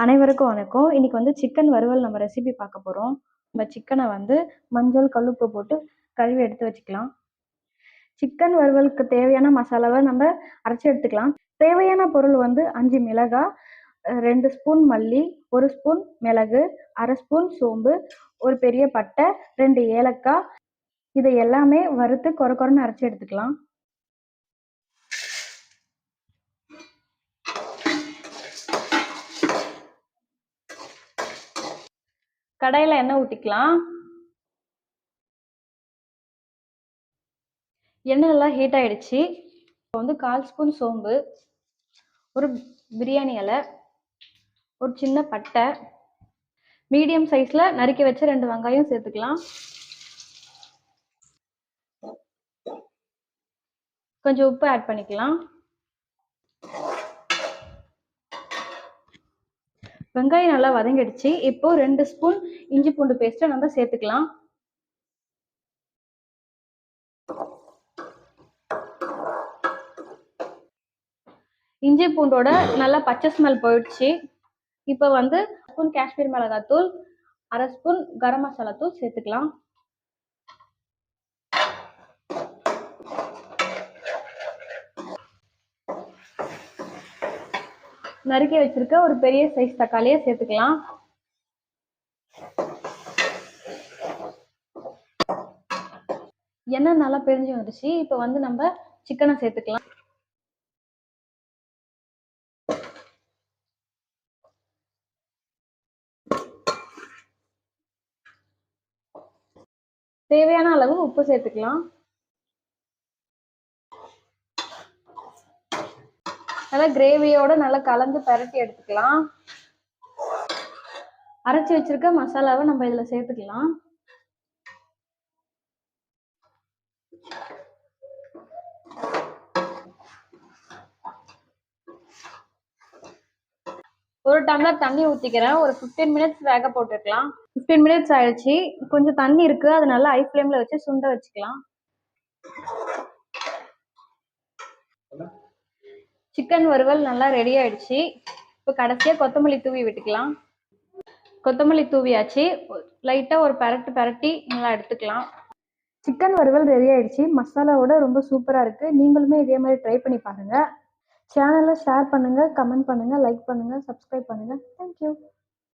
அனைவருக்கும் வணக்கம். இன்னைக்கு வந்து சிக்கன் வறுவல் நம்ம ரெசிபி பார்க்க போறோம். நம்ம சிக்கனை வந்து மஞ்சள், கல்லுப்பு போட்டு கழுவி எடுத்து வச்சுக்கலாம். சிக்கன் வறுவலுக்கு தேவையான மசாலாவை நம்ம அரைச்சி எடுத்துக்கலாம். தேவையான பொருள் வந்து 5 மிளகாய், 2 ஸ்பூன் மல்லி, 1 ஸ்பூன் மிளகு, 1/2 ஸ்பூன் சோம்பு, ஒரு பெரிய பட்டை, 2 ஏலக்காய். இதை எல்லாமே வறுத்து கொர கொரன்னு அரைச்சி எடுத்துக்கலாம். கடாயில எண்ணெய் ஊற்றிக்கலாம். எண்ணெய் நல்லா ஹீட் ஆயிடுச்சு. இப்போ வந்து 1/4 ஸ்பூன் சோம்பு, ஒரு பிரியாணி இலை, ஒரு சின்ன பட்டை, மீடியம் சைஸ்ல நறுக்கி வச்ச 2 வெங்காயம் சேர்த்துக்கலாம். கொஞ்சம் உப்பு ஆட் பண்ணிக்கலாம். வெங்காயம் நல்லா வதங்கிடுச்சு. இப்போ 2 ஸ்பூன் இஞ்சி பூண்டு பேஸ்ட்டை நம்ம சேர்த்துக்கலாம். இஞ்சி பூண்டோட நல்லா பச்சை ஸ்மெல் போயிடுச்சு. இப்போ வந்து 1 ஸ்பூன் காஷ்மீர் மிளகாத்தூள், 1/2 ஸ்பூன் கரம் மசாலா தூள் சேர்த்துக்கலாம். நறுக்கி வச்சிருக்க ஒரு பெரிய சைஸ் தக்காளியை சேர்த்துக்கலாம். எண்ணெய் நல்லா பிரிஞ்சு வந்துச்சு. இப்போ வந்து நம்ம சிக்கனை சேர்த்துக்கலாம். தேவையான அளவு உப்பு சேர்த்துக்கலாம். நல்லா கிரேவியோட நல்லா கலந்து பரட்டி எடுத்துக்கலாம். அரைச்சி வச்சிருக்க மசாலாவை நம்ம இதுல சேர்த்துக்கலாம். ஒரு டம்ளர் தண்ணி ஊற்றிக்கிறேன். ஒரு 15 மினிட்ஸ் வேக போட்டுக்கலாம். 15 மினிட்ஸ் ஆயிடுச்சு. கொஞ்சம் தண்ணி இருக்கு, அது நல்லா ஹை ஃப்ளேம்ல வச்சு சுண்ட வச்சுக்கலாம். சிக்கன் வறுவல் நல்லா ரெடி ஆயிடுச்சு. இப்போ கடைசியா கொத்தமல்லி தூவி விட்டுக்கலாம். கொத்தமல்லி தூவியாச்சு. லைட்டா ஒரு பரட்டி நல்லா எடுத்துக்கலாம். சிக்கன் வறுவல் ரெடி ஆயிடுச்சு. மசாலாவோட ரொம்ப சூப்பரா இருக்கு. நீங்களுமே இதே மாதிரி ட்ரை பண்ணி பாருங்க. சேனலை ஷேர் பண்ணுங்க, கமெண்ட் பண்ணுங்க, லைக் பண்ணுங்க, சப்ஸ்கிரைப் பண்ணுங்க. தேங்க்யூ.